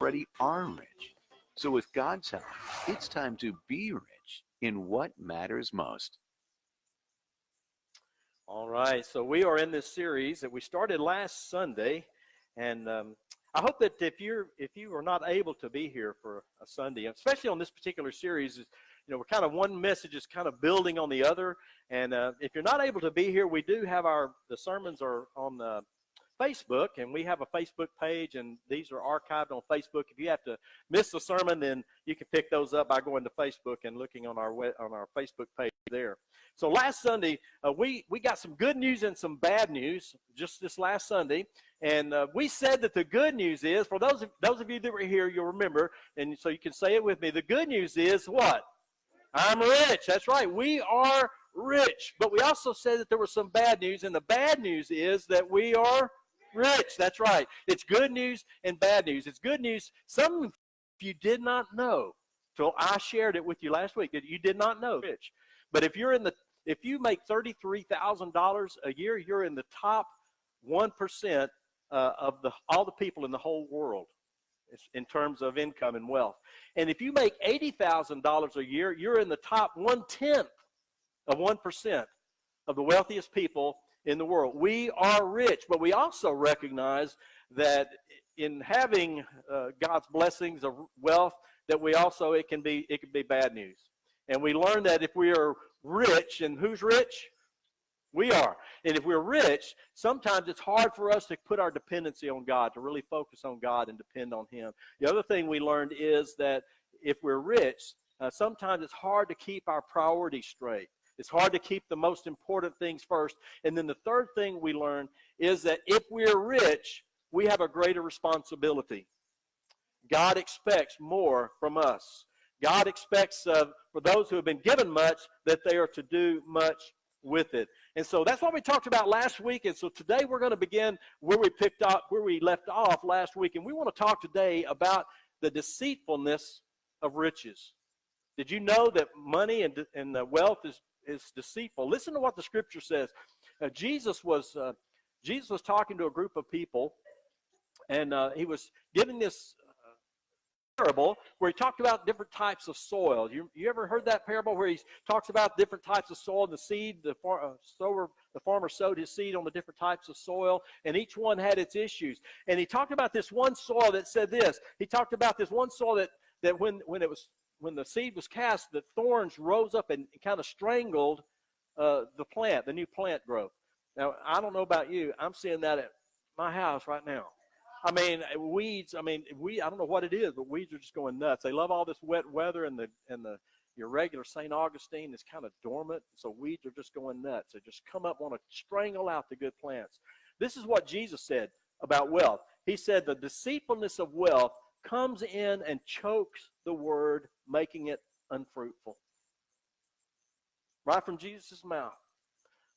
already are rich. So with God's help, it's time to be rich in what matters most. All right, so we are in this series that we started last Sunday, and I hope that if you are not able to be here for a Sunday, especially on this particular series, we're kind of one message is kind of building on the other, and if you're not able to be here, we do have the sermons are on Facebook, and we have a Facebook page, and these are archived on Facebook. If you have to miss the sermon, then you can pick those up by going to Facebook and looking on our Facebook page there. So last Sunday, we got some good news and some bad news just this last Sunday, and we said that the good news is, for those of you that were here, you'll remember, and so you can say it with me. The good news is what? I'm rich. That's right. We are rich. But we also said that there was some bad news, and the bad news is that we are rich. That's right. It's good news and bad news. It's good news. Some you did not know. So I shared it with you last week that you did not know rich. But if you make $33,000 a year, you're in the top 1% of all the people in the whole world in terms of income and wealth. And if you make $80,000 a year, you're in the top 1/10 of 1% of the wealthiest people in the world. We are rich, but we also recognize that in having God's blessings of wealth, that it can be bad news. And we learn that if we are rich, and who's rich? We are. And if we're rich, sometimes it's hard for us to put our dependency on God, to really focus on God and depend on Him. The other thing we learned is that if we're rich, sometimes it's hard to keep our priorities straight. It's hard to keep the most important things first. And then the third thing we learn is that if we're rich, we have a greater responsibility. God expects more from us. God expects for those who have been given much that they are to do much with it. And so that's what we talked about last week. And so today we're going to begin where we left off last week. And we want to talk today about the deceitfulness of riches. Did you know that money and wealth is deceitful? Listen to what the scripture says. Jesus was talking to a group of people, and he was giving this parable where he talked about different types of soil. You ever heard that parable where he talks about different types of soil? The seed, the farmer sowed his seed on the different types of soil, and each one had its issues. And he talked about this one soil that said this. He talked about this one soil that when the seed was cast, the thorns rose up and kind of strangled the new plant growth. Now, I don't know about you. I'm seeing that at my house right now. I mean, weeds. I don't know what it is, but weeds are just going nuts. They love all this wet weather, and your regular St. Augustine is kind of dormant, so weeds are just going nuts. They just come up, want to strangle out the good plants. This is what Jesus said about wealth. He said the deceitfulness of wealth comes in and chokes the word, making it unfruitful. Right from Jesus' mouth.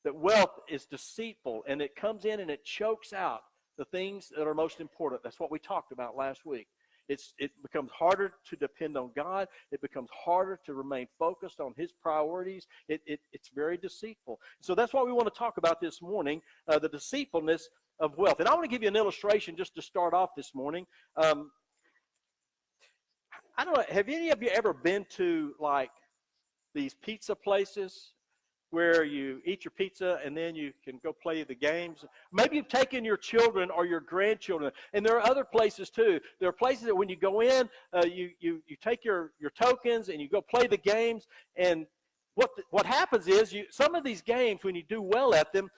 That wealth is deceitful, and it comes in and it chokes out the things that are most important. That's what we talked about last week. It becomes harder to depend on God. It becomes harder to remain focused on His priorities. It's very deceitful. So that's what we want to talk about this morning, the deceitfulness of wealth. And I want to give you an illustration just to start off this morning. I don't know, have any of you ever been to like these pizza places where you eat your pizza and then you can go play the games? Maybe you've taken your children or your grandchildren, and there are other places too. There are places that when you go in, you take your tokens and you go play the games, and what happens is some of these games, when you do well at them,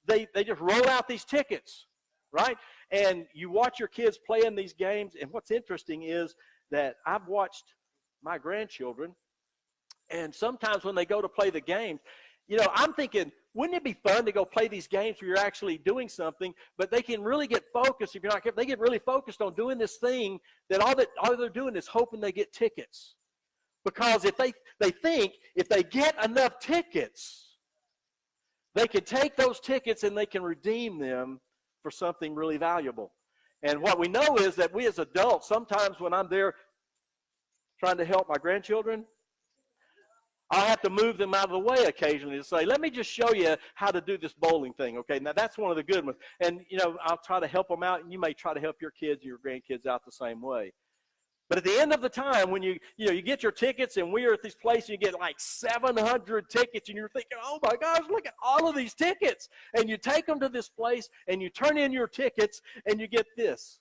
they just roll out these tickets, right? And you watch your kids play in these games, and what's interesting is that I've watched my grandchildren, and sometimes when they go to play the games, I'm thinking, wouldn't it be fun to go play these games where you're actually doing something, but they can really get focused if you're not careful. They get really focused on doing this thing that all they're doing is hoping they get tickets. Because if they think if they get enough tickets, they can take those tickets and they can redeem them for something really valuable. And what we know is that we as adults, sometimes when I'm there trying to help my grandchildren, I'll have to move them out of the way occasionally to say, let me just show you how to do this bowling thing, okay? Now, that's one of the good ones. And, I'll try to help them out, and you may try to help your kids or your grandkids out the same way. But at the end of the time, when you get your tickets, and we are at this place, and you get like 700 tickets, and you're thinking, oh my gosh, look at all of these tickets. And you take them to this place, and you turn in your tickets, and you get this.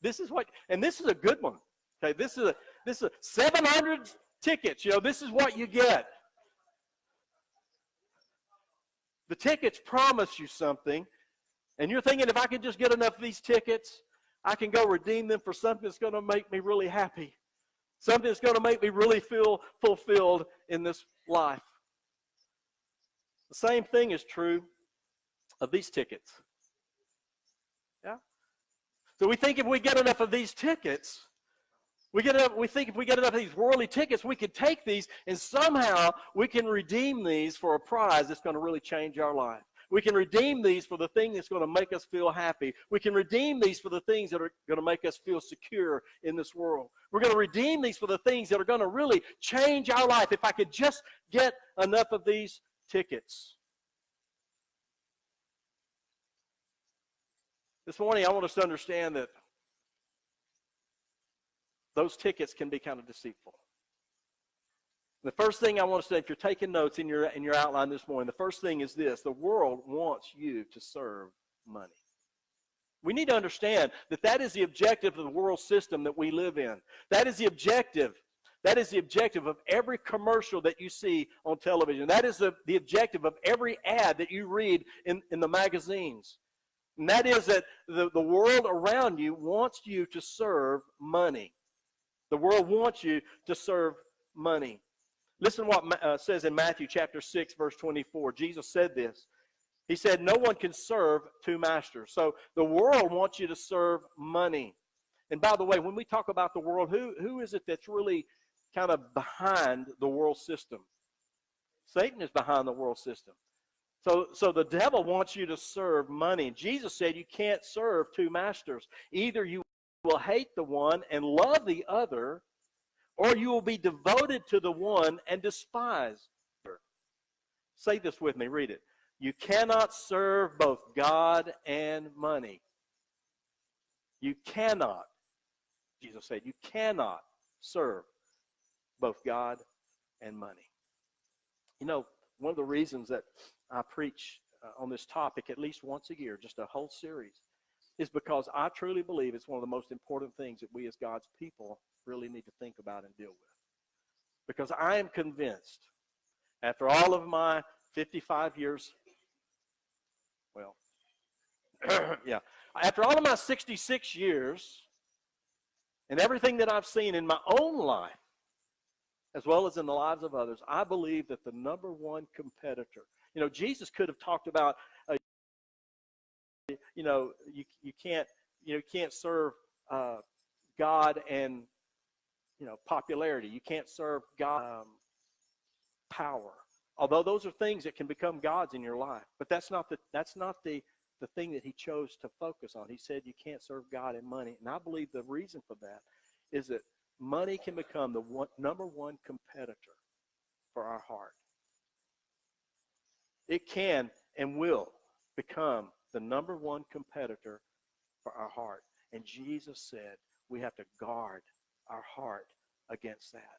This is a good one. Okay, this is a 700 tickets. This is what you get. The tickets promise you something, and you're thinking, if I can just get enough of these tickets, I can go redeem them for something that's going to make me really happy, something that's going to make me really feel fulfilled in this life. The same thing is true of these tickets. Yeah. So we think if we get enough of these tickets, we think if we get enough of these worldly tickets, we can take these and somehow we can redeem these for a prize that's going to really change our life. We can redeem these for the thing that's going to make us feel happy. We can redeem these for the things that are going to make us feel secure in this world. We're going to redeem these for the things that are going to really change our life if I could just get enough of these tickets. This morning, I want us to understand that those tickets can be kind of deceitful. The first thing I want to say, if you're taking notes in your outline this morning, the first thing is this: the world wants you to serve money. We need to understand that is the objective of the world system that we live in. That is the objective. That is the objective of every commercial that you see on television. That is the objective of every ad that you read in the magazines. And that is that the world around you wants you to serve money. The world wants you to serve money. Listen to what says in Matthew chapter 6, verse 24. Jesus said this. He said, no one can serve two masters. So the world wants you to serve money. And by the way, when we talk about the world, who is it that's really kind of behind the world system? Satan is behind the world system. So the devil wants you to serve money. Jesus said you can't serve two masters. Either you will hate the one and love the other, or you will be devoted to the one and despise her. Say this with me. Read it. You cannot serve both God and money. You cannot. Jesus said you cannot serve both God and money. You know, one of the reasons that I preach on this topic at least once a year, just a whole series, is because I truly believe it's one of the most important things that we as God's people really need to think about and deal with. Because I am convinced, after all of my 55 years, well, yeah, after all of my 66 years and everything that I've seen in my own life, as well as in the lives of others, I believe that the number one competitor, Jesus could have talked about, you can't serve God and, popularity. You can't serve God power. Although those are things that can become gods in your life, but that's not the thing that he chose to focus on. He said you can't serve God and money, and I believe the reason for that is that money can become the number one competitor for our heart. It can and will become the number one competitor for our heart. And Jesus said we have to guard our heart against that,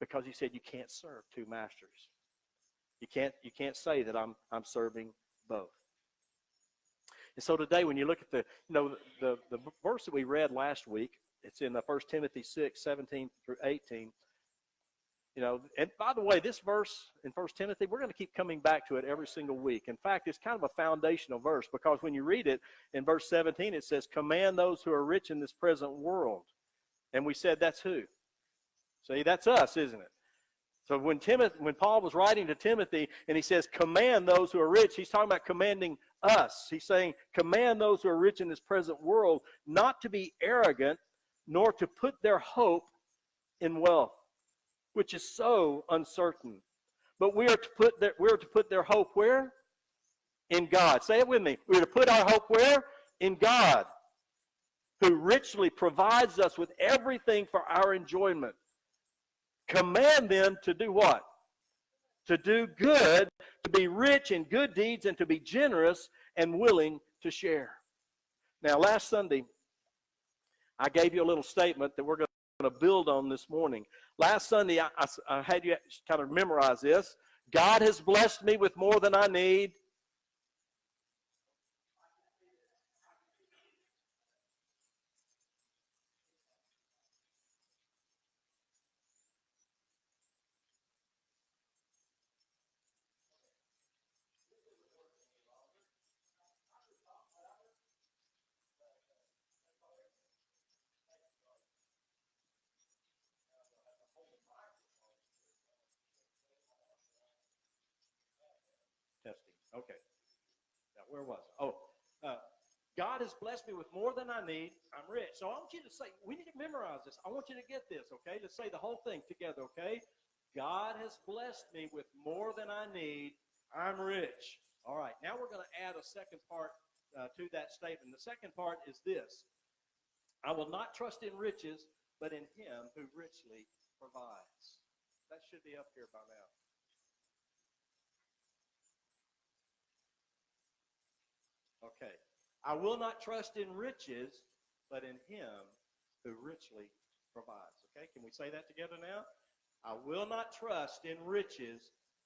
because he said you can't serve two masters. You can't say that I'm serving both. And so today, when you look at the verse that we read last week, it's in 1 Timothy 6, 17 through 18. And by the way, this verse in 1 Timothy, we're going to keep coming back to it every single week. In fact, it's kind of a foundational verse, because when you read it in verse 17, it says, command those who are rich in this present world. And we said that's who? See, that's us, isn't it? So when Paul was writing to Timothy and he says, command those who are rich, he's talking about commanding us. He's saying, command those who are rich in this present world not to be arrogant, nor to put their hope in wealth, which is so uncertain. But we are to put their hope where? In God. Say it with me. We are to put our hope where? In God, who richly provides us with everything for our enjoyment. Command them to do what? To do good, to be rich in good deeds, and to be generous and willing to share. Now, last Sunday, I gave you a little statement that we're going to build on this morning. Last Sunday, I had you kind of memorize this. God has blessed me with more than I need. Testing. Okay. Now, where was it? Oh, God has blessed me with more than I need. I'm rich. So I want you to say, we need to memorize this. I want you to get this, okay? Let's say the whole thing together, okay? God has blessed me with more than I need. I'm rich. All right. Now we're going to add a second part to that statement. The second part is this. I will not trust in riches, but in him who richly provides. That should be up here by now. Okay. I will not trust in riches, but in him who richly provides. Okay, can we say that together now? I will not trust in riches,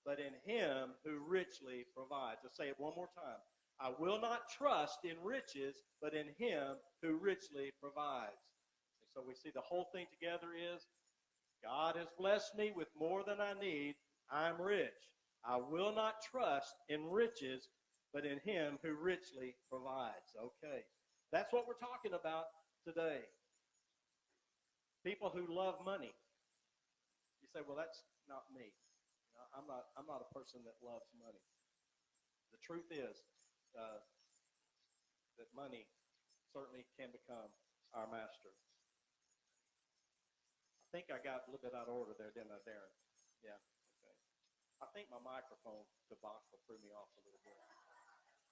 but in him who richly provides. Let's say it one more time. I will not trust in riches, but in him who richly provides. And so we see the whole thing together is, God has blessed me with more than I need. I'm rich. I will not trust in riches, but in him who richly provides. Okay. That's what we're talking about today. People who love money. You say, well, that's not me. I'm not a person that loves money. The truth is that money certainly can become our master. I think I got a little bit out of order there, didn't I, Darren? Yeah. Okay. I think my microphone debacle threw me off a little bit.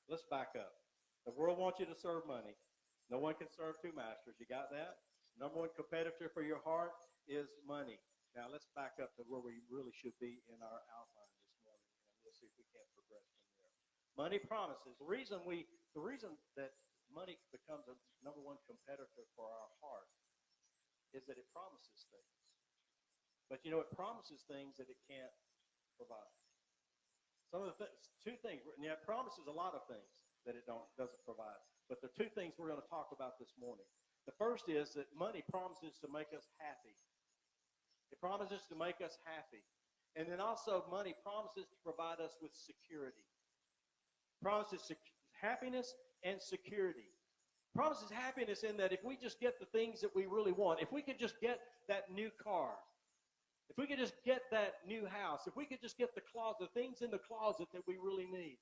Let's back up. The world wants you to serve money. No one can serve two masters. You got that? Number one competitor for your heart is money. Now let's back up to where we really should be in our outline this morning, and we'll see if we can't progress from there. Money promises. The reason that money becomes a number one competitor for our heart is that it promises things. But you know, it promises things that it can't provide. Some of the two things, yeah, it promises a lot of things that it doesn't provide. But the two things we're going to talk about this morning. The first is that money promises to make us happy. It promises to make us happy. And then also money promises to provide us with security. Promises happiness and security. Promises happiness in that if we just get the things that we really want, if we could just get that new car, if we could just get that new house, if we could just get the things in the closet that we really need.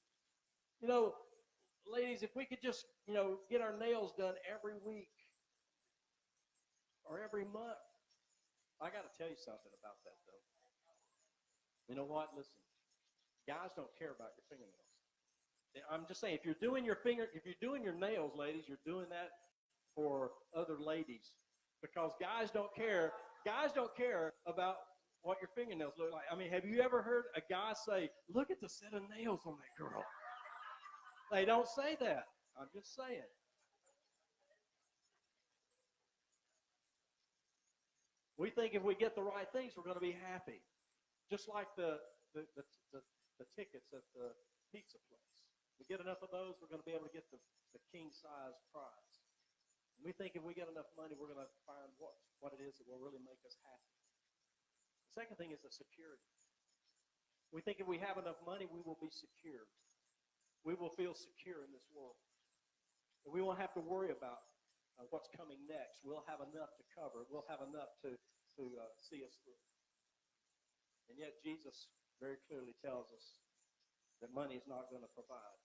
You know, ladies, if we could just, get our nails done every week or every month. I got to tell you something about that, though. You know what? Listen, guys don't care about your fingernails. I'm just saying, if you're doing your nails, ladies, you're doing that for other ladies, because guys don't care. Guys don't care about what your fingernails look like. I mean, have you ever heard a guy say, "Look at the set of nails on that girl"? They don't say that. I'm just saying. We think if we get the right things, we're going to be happy. Just like the tickets at the pizza place. We get enough of those, we're going to be able to get the king-size prize. And we think if we get enough money, we're going to find what it is that will really make us happy. The second thing is the security. We think if we have enough money, we will be secure. We will feel secure in this world. And we won't have to worry about what's coming next. We'll have enough to cover. We'll have enough to see us through. And yet Jesus very clearly tells us that money is not going to provide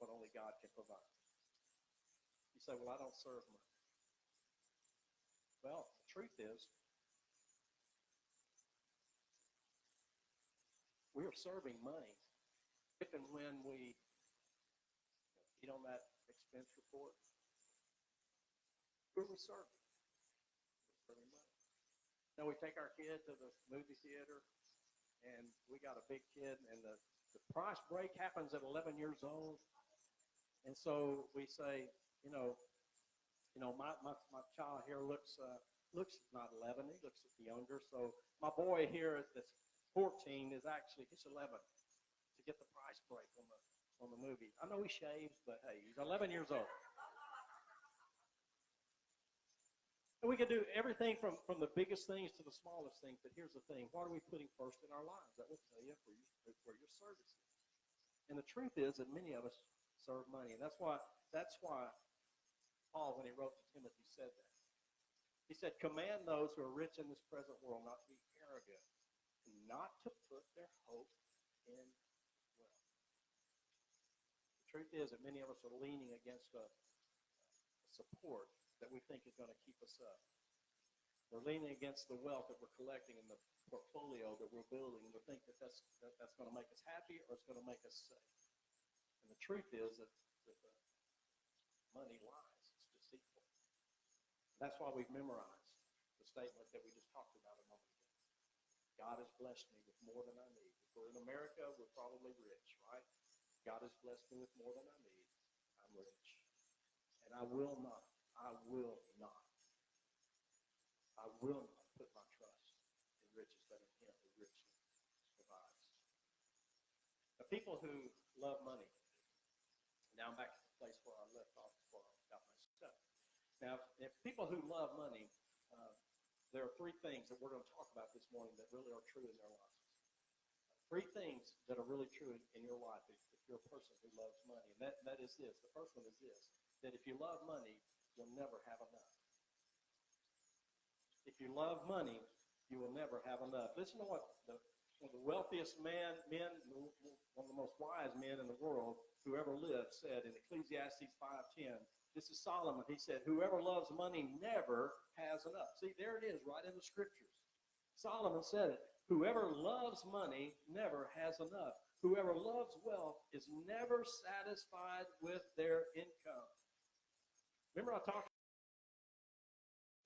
what only God can provide. You say, well, I don't serve money. Well, the truth is, we are serving money if and when we eat on that expense report. Who are we serving? We're serving money. Now we take our kid to the movie theater, and we got a big kid, and the price break happens at 11 years old. And so we say, My child here looks not 11. He looks younger. So my boy here that's 14 is actually he's 11 to get the price break on the movie. I know he shaves, but hey, he's 11 years old. And we can do everything from the biggest things to the smallest things. But here's the thing: what are we putting first in our lives? That will tell you where your service is. And the truth is that many of us serve money, and that's why Paul, when he wrote to Timothy, said that. He said, "Command those who are rich in this present world not to be arrogant, and not to put their hope in wealth." The truth is that many of us are leaning against a support that we think is going to keep us up. We're leaning against the wealth that we're collecting and the portfolio that we're building, and we think that that's going to make us happy or it's going to make us safe. And the truth is that money lies. It's deceitful. That's why we've memorized the statement that we just talked about a moment ago. God has blessed me with more than I need. If we're in America, we're probably rich, right? God has blessed me with more than I need. I'm rich. And I will not put my trust in riches, but in Him who richly provides. The people who love money. Now I'm back to the place where I left off before I got my stuff. Now, if people who love money, there are three things that we're going to talk about this morning that really are true in their lives. Three things that are really true in your life if you're a person who loves money. And that is this. The first one is this, that if you love money, you'll never have enough. If you love money, you will never have enough. Listen to what one of the wealthiest men, one of the most wise men in the world who ever lived said in Ecclesiastes 5:10. This is Solomon. He said, "Whoever loves money never has enough." See, there it is right in the scriptures. Solomon said it. Whoever loves money never has enough. Whoever loves wealth is never satisfied with their income. Remember I talked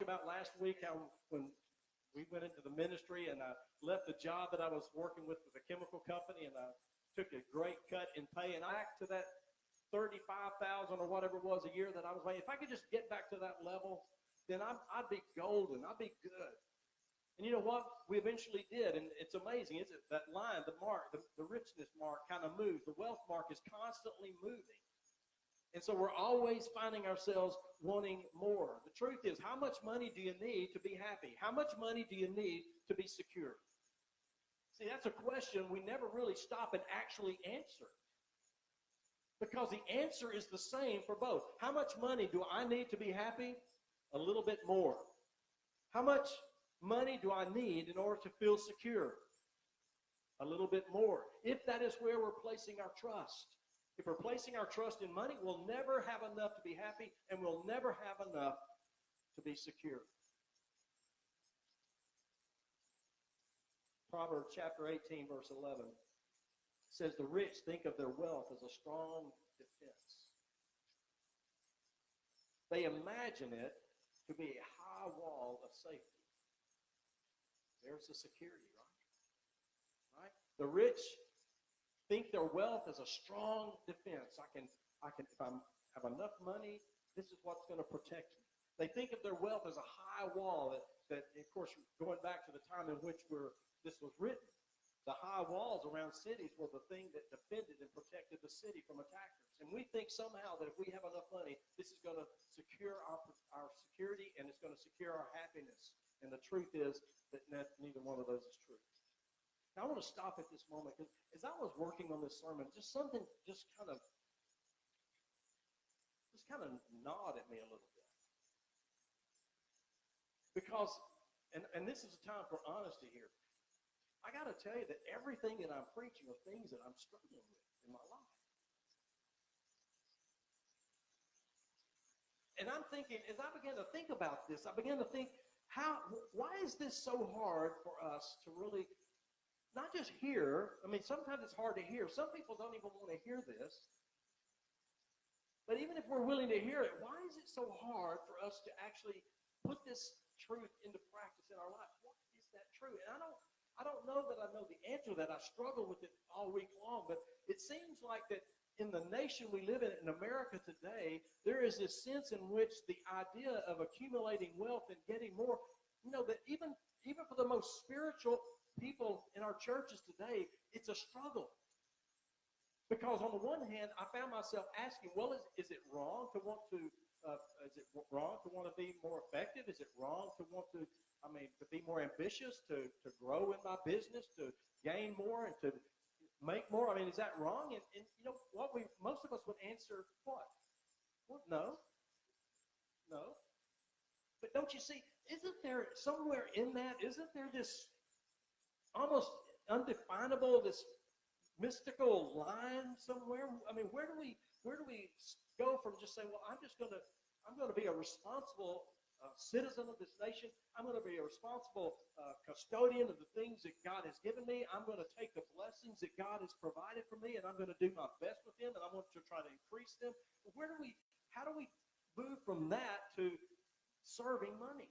about last week how when we went into the ministry and I left the job that I was working with a chemical company and I took a great cut in pay and back to that $35,000 or whatever it was a year that I was making. If I could just get back to that level, then I'd be golden. I'd be good. And you know what? We eventually did, and it's amazing, isn't it? That line, the mark, the richness mark kind of moves. The wealth mark is constantly moving. And so we're always finding ourselves wanting more. The truth is, how much money do you need to be happy? How much money do you need to be secure? See, that's a question we never really stop and actually answer. Because the answer is the same for both. How much money do I need to be happy? A little bit more. How much money do I need in order to feel secure? A little bit more. If that is where we're placing our trust. If we're placing our trust in money, we'll never have enough to be happy, and we'll never have enough to be secure. Proverbs chapter 18, verse 11 says, "The rich think of their wealth as a strong defense. They imagine it to be a high wall of safety." There's the security, right? The rich think their wealth is a strong defense. I can, if I have enough money, this is what's going to protect me. They think of their wealth as a high wall that of course, going back to the time in which this was written, the high walls around cities were the thing that defended and protected the city from attackers. And we think somehow that if we have enough money, this is going to secure our security and it's going to secure our happiness. And the truth is that neither one of those is true. Now, I want to stop at this moment because as I was working on this sermon, something kind of gnawed at me a little bit. Because, and this is a time for honesty here, I got to tell you that everything that I'm preaching are things that I'm struggling with in my life. And I'm thinking, as I began to think about this, I began to think, why is this so hard for us to really not just hear? I mean, sometimes it's hard to hear. Some people don't even want to hear this. But even if we're willing to hear it, why is it so hard for us to actually put this truth into practice in our life? Why is that true? And I don't know that I know the answer to that. I struggle with it all week long, but it seems like that in the nation we live in America today, there is this sense in which the idea of accumulating wealth and getting more, that even for the most spiritual people in our churches today, it's a struggle. Because on the one hand, I found myself asking, well, is it wrong to want to be more effective? Is it wrong to want to be more ambitious, to grow in my business, to gain more and to make more? Is that wrong? And what most of us would answer, what? Well, no. But don't you see, isn't there somewhere in that, isn't there this almost undefinable, this mystical line somewhere? Where do we go from just saying, well, I'm going to be a responsible citizen of this nation. I'm going to be a responsible custodian of the things that God has given me. I'm going to take the blessings that God has provided for me, and I'm going to do my best with them, and I want to try to increase them. But how do we move from that to serving money?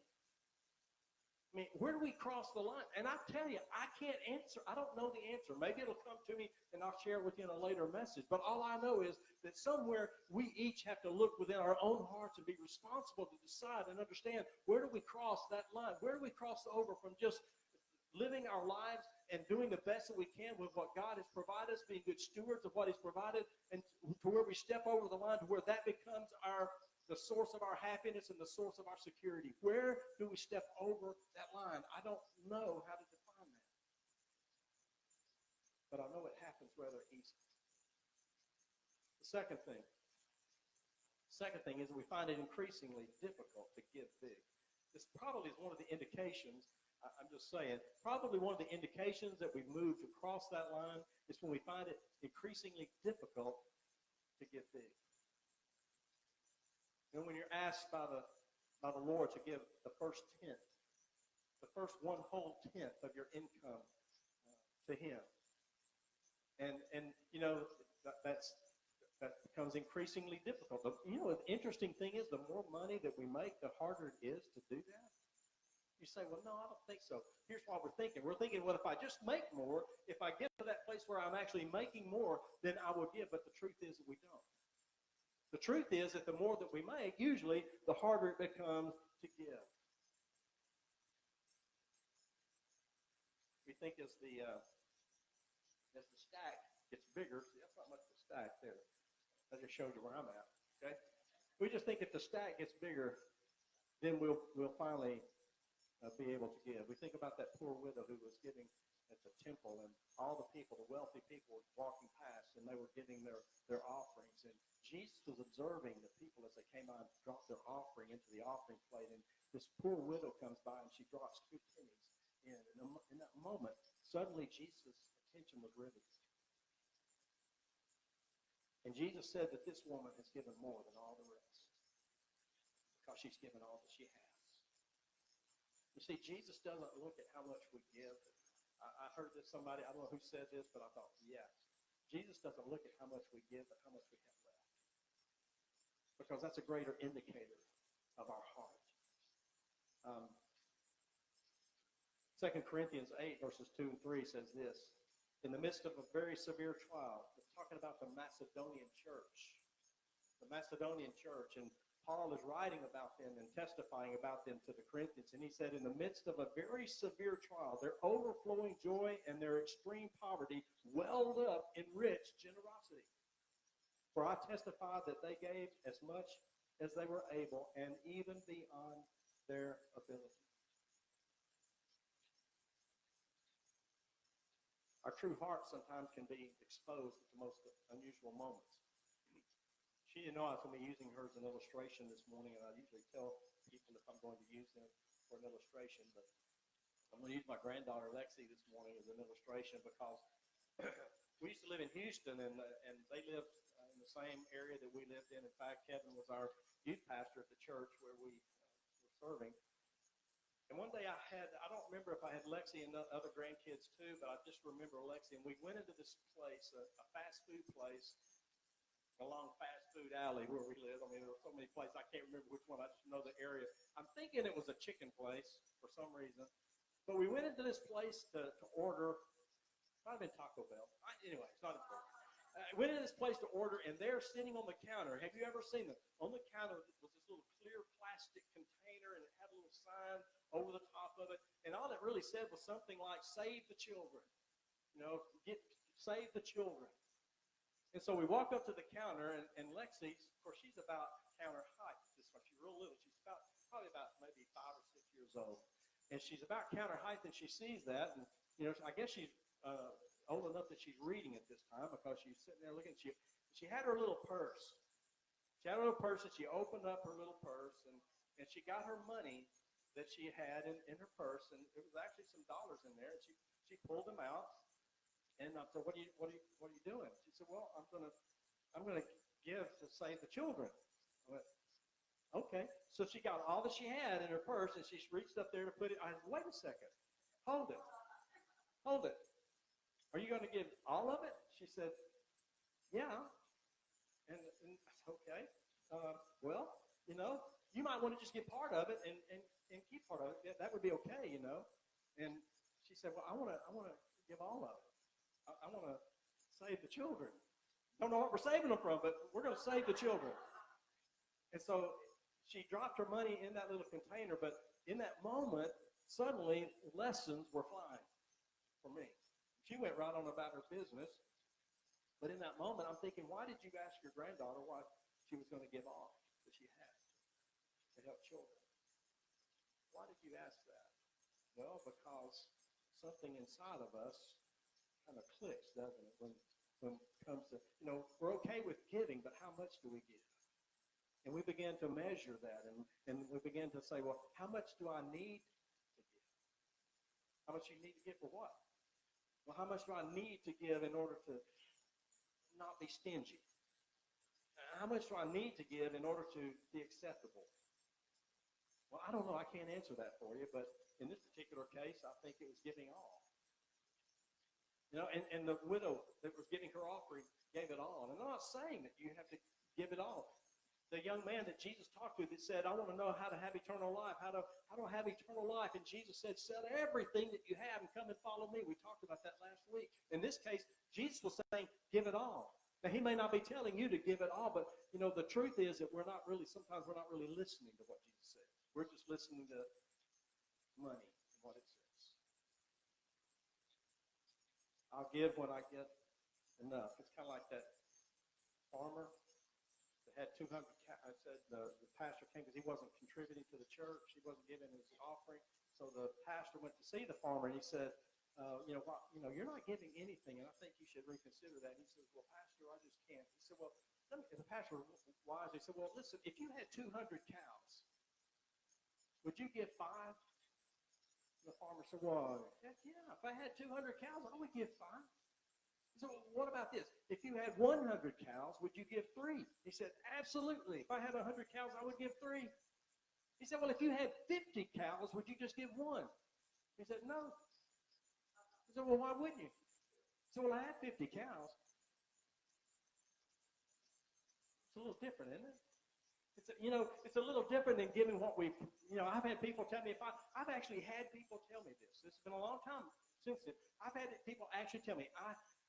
Where do we cross the line? And I tell you, I can't answer. I don't know the answer. Maybe it'll come to me and I'll share it with you in a later message. But all I know is that somewhere we each have to look within our own hearts and be responsible to decide and understand, where do we cross that line? Where do we cross over from just living our lives and doing the best that we can with what God has provided us, being good stewards of what He's provided, and to where we step over the line to where that becomes the source of our happiness and the source of our security? Where do we step over that line? I don't know how to define that. But I know it happens rather easily. The second thing is that we find it increasingly difficult to give big. This probably is one of the indications, I'm just saying, probably one of the indications that we've moved across that line is when we find it increasingly difficult to give big. When you're asked by the Lord to give the first tenth, the first 1/10 of your income to Him, and that becomes increasingly difficult. The interesting thing is, the more money that we make, the harder it is to do that. You say, well, no, I don't think so. Here's what we're thinking. We're thinking, well, if I just make more, if I get to that place where I'm actually making more, then I will give. But the truth is that we don't. The truth is that the more that we make, usually, the harder it becomes to give. We think as the stack gets bigger, see, that's not much of a stack there. I just showed you where I'm at. Okay, we just think if the stack gets bigger, then we'll finally be able to give. We think about that poor widow who was giving at the temple, and all the people, the wealthy people, were walking past, and they were giving their offerings. And Jesus was observing the people as they came out and dropped their offering into the offering plate. And this poor widow comes by, and she drops 2 pennies in. And in that moment, suddenly Jesus' attention was riveted. And Jesus said that this woman has given more than all the rest because she's given all that she has. You see, Jesus doesn't look at how much we give. I heard this somebody, I don't know who said this, but I thought, yes. Jesus doesn't look at how much we give, but how much we have left. Because that's a greater indicator of our heart. 2 Corinthians 8, verses 2 and 3 says this: in the midst of a very severe trial, we're talking about the Macedonian church. The Macedonian church, and Paul is writing about them and testifying about them to the Corinthians. And he said, in the midst of a very severe trial, their overflowing joy and their extreme poverty welled up in rich generosity. For I testify that they gave as much as they were able, and even beyond their ability. Our true heart sometimes can be exposed at the most unusual moments. She didn't know I was going to be using her as an illustration this morning, and I usually tell people if I'm going to use them for an illustration, but I'm going to use my granddaughter Lexi this morning as an illustration because we used to live in Houston, and they lived in the same area that we lived in. In fact, Kevin was our youth pastor at the church where we were serving. And one day I don't remember if I had Lexi and other grandkids too, but I just remember Lexi, and we went into this place, a fast food place, along fast food alley where we live. There were so many places, I can't remember which one. I just know the area. I'm thinking it was a chicken place for some reason. But we went into this place to order. Might have been Taco Bell. Anyway, it's not important. Went in this place to order, and they're sitting on the counter. Have you ever seen them? On the counter was this little clear plastic container, and it had a little sign over the top of it. And all it really said was something like, "Save the children." Save the children. And so we walk up to the counter, and Lexi, of course, she's about counter height. This one, she's real little. She's probably about maybe 5 or 6 years old. And she's about counter height, and she sees that. And, I guess she's old enough that she's reading at this time because she's sitting there looking. She had her little purse. She had her little purse, and she opened up her little purse, and she got her money that she had in her purse, and there was actually some dollars in there. And she pulled them out, and I said, "What are you doing?" She said, "Well, I'm gonna give to save the children." I went, "Okay." So she got all that she had in her purse, and she reached up there to put it. I said, "Wait a second, hold it. Are you going to give all of it?" She said, "Yeah." And I said, "Okay. Well, you might want to just get part of it and keep part of it. That would be okay, And she said, "Well, I want to give all of it. I want to save the children. Don't know what we're saving them from, but we're going to save the children." And so she dropped her money in that little container, but in that moment, suddenly lessons were flying for me. She went right on about her business, but in that moment, I'm thinking, why did you ask your granddaughter what she was going to give off that she had to help children? Why did you ask that? Well, because something inside of us kind of clicks, doesn't it, when it comes to, we're okay with giving, but how much do we give? And we began to measure that, and we began to say, well, how much do I need to give? How much do you need to give for what? Well, how much do I need to give in order to not be stingy? How much do I need to give in order to be acceptable? Well, I don't know. I can't answer that for you, but in this particular case, I think it was giving all. And the widow that was giving her offering gave it all. And I'm not saying that you have to give it all. The young man that Jesus talked to that said, "I want to know how to have eternal life. How do I have eternal life?" And Jesus said, "Sell everything that you have and come and follow me." We talked about that last week. In this case, Jesus was saying, give it all. Now, he may not be telling you to give it all, but, the truth is that sometimes we're not really listening to what Jesus says. We're just listening to money and what it says. I'll give when I get enough. It's kind of like that farmer that had 200 cows. I said the pastor came because he wasn't contributing to the church. He wasn't giving his offering. So the pastor went to see the farmer, and he said, you're not giving anything, and I think you should reconsider that. And he says, "Well, Pastor, I just can't." He said, "Well," the pastor wisely said, "Well, listen, if you had 200 cows, would you give 5? The farmer said, "Well, heck yeah, if I had 200 cows, I would give 5. So what about this? If you had 100 cows, would you give 3? He said, "Absolutely. If I had 100 cows, I would give 3. He said, "Well, if you had 50 cows, would you just give 1? He said, "No." He said, "Well, why wouldn't you?" He said, "Well, I had 50 cows." It's a little different, isn't it? It's a little different than giving what we've, I've had people tell me, I've actually had people tell me this. This has been a long time since then. I've had people actually tell me,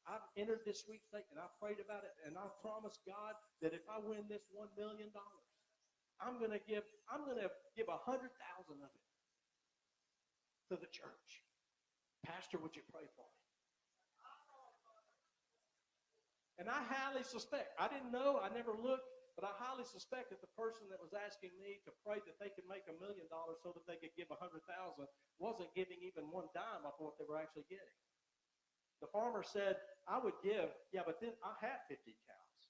I've entered this sweepstakes and I've prayed about it, and I've promised God that if I win this $1 million, I'm going to give 100,000 of it to the church. Pastor, would you pray for me? And I highly suspect, I didn't know, I never looked, but I highly suspect that the person that was asking me to pray that they could make $1 million so that they could give 100,000 wasn't giving even one dime off of what they were actually getting. The farmer said, "I would give, yeah, but then I had 50 cows."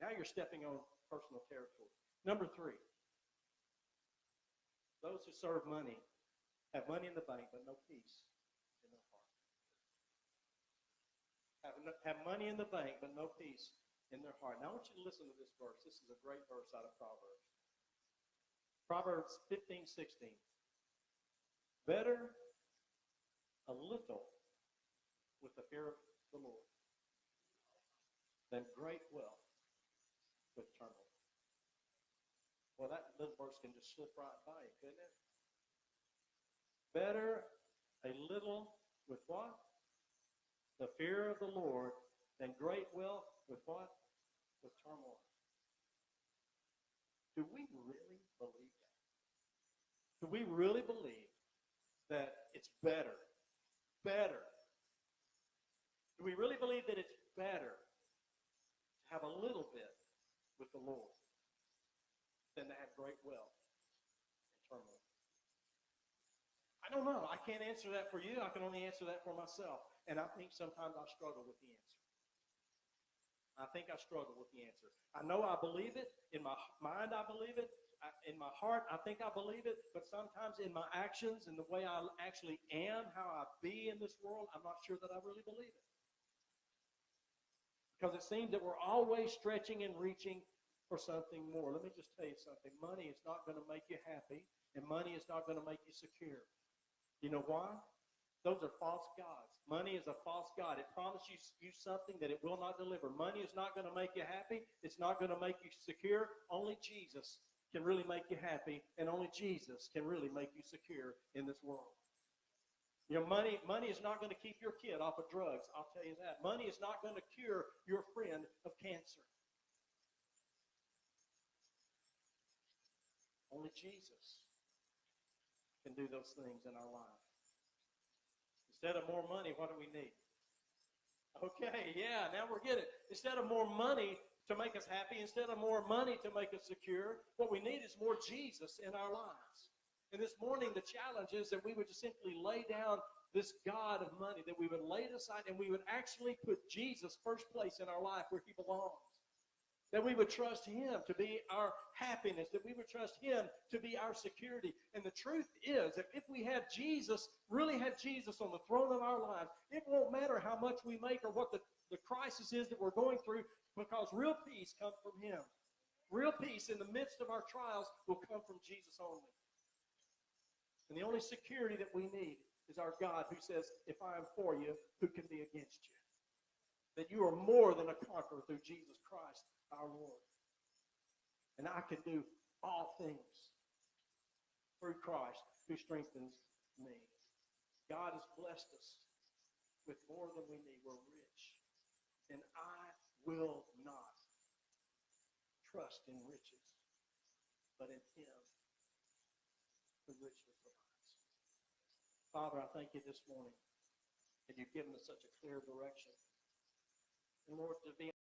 Now you're stepping on personal territory. Number 3, those who serve money have money in the bank but no peace in their heart. Have money in the bank but no peace in their heart. Now I want you to listen to this verse. This is a great verse out of Proverbs. Proverbs 15:16. Better a little with the fear of the Lord than great wealth with turmoil. Well, that little verse can just slip right by you, couldn't it? Better a little with what? The fear of the Lord than great wealth with what? With turmoil. Do we really believe that? Do we really believe that it's better? Better. Do we really believe that it's better to have a little bit with the Lord than to have great wealth and turmoil? I don't know. I can't answer that for you. I can only answer that for myself. And I think sometimes I struggle with the answer. I think I struggle with the answer. I know I believe it. In my mind, I believe it. In my heart, I think I believe it. But sometimes in my actions and the way I actually am, how I be in this world, I'm not sure that I really believe it. Because it seems that we're always stretching and reaching for something more. Let me just tell you something. Money is not going to make you happy, and money is not going to make you secure. You know why? Those are false gods. Money is a false god. It promises you something that it will not deliver. Money is not going to make you happy. It's not going to make you secure. Only Jesus can really make you happy, and only Jesus can really make you secure in this world. You know, money is not going to keep your kid off of drugs. I'll tell you that. Money is not going to cure your friend of cancer. Only Jesus can do those things in our life. Instead of more money, what do we need? Okay, yeah, now we're getting it. Instead of more money to make us happy, instead of more money to make us secure, what we need is more Jesus in our lives. And this morning, the challenge is that we would just simply lay down this God of money, that we would lay it aside, and we would actually put Jesus first place in our life where he belongs. That we would trust him to be our happiness, that we would trust him to be our security. And the truth is that if we have Jesus, really have Jesus on the throne of our lives, it won't matter how much we make or what the crisis is that we're going through, because real peace comes from him. Real peace in the midst of our trials will come from Jesus only. And the only security that we need is our God, who says, if I am for you, who can be against you? That you are more than a conqueror through Jesus Christ, our Lord. And I can do all things through Christ who strengthens me. God has blessed us with more than we need. We're rich. And I will not trust in riches, but in him who richly provides. Father, I thank you this morning that you've given us such a clear direction. And Lord, to be